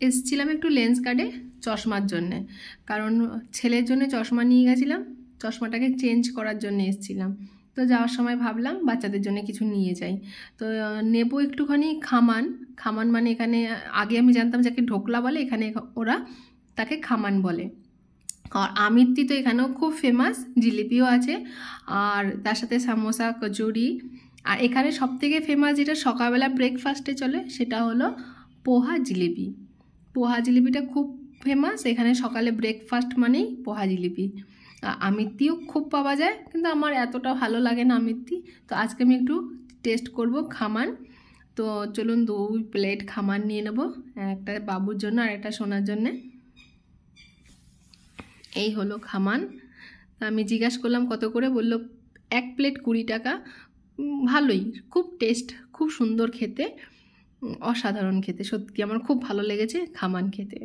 এসছিলাম একটু লেন্স কার্ডে চশমার জন্যে, কারণ ছেলের জন্য চশমা নিয়ে গেছিলাম, চশমাটাকে চেঞ্জ করার জন্য এসছিলাম। তো যাওয়ার সময় ভাবলাম বাচ্চাদের জন্য কিছু নিয়ে যাই। তো নেবো একটুখানি খামান। খামান মানে এখানে আগে আমি জানতাম যাকে ঢোকলা বলে, এখানে ওরা তাকে খামান বলে। আর আমিত্তি তো এখানেও খুব ফেমাস, জিলিপিও আছে, আর তার সাথে সামোসা, কচুরি। আর এখানে সবথেকে ফেমাস যেটা সকালবেলা ব্রেকফাস্টে চলে সেটা হলো পোহা জিলিপি। পোহা জিলিপিটা খুব ফেমাস এখানে, সকালে ব্রেকফাস্ট মানেই পোহা জিলিপি। আমিত্তিও খুব পাওয়া যায়, কিন্তু আমার এতটা ভালো লাগে না আমিত্তি। তো আজকে আমি একটু টেস্ট করব খামান। তো চলুন 2 প্লেট খামান নিয়ে নেব, একটা বাবুর জন্য আর একটা সোনার জন্যে। এই হলো খামান। আমি জিজ্ঞাসা করলাম কত করে, বলল 1 প্লেট 20 টাকা। ভালোই, খুব টেস্ট, খুব সুন্দর খেতে, অসাধারণ খেতে, সত্যি আমার খুব ভালো লেগেছে খামান খেতে।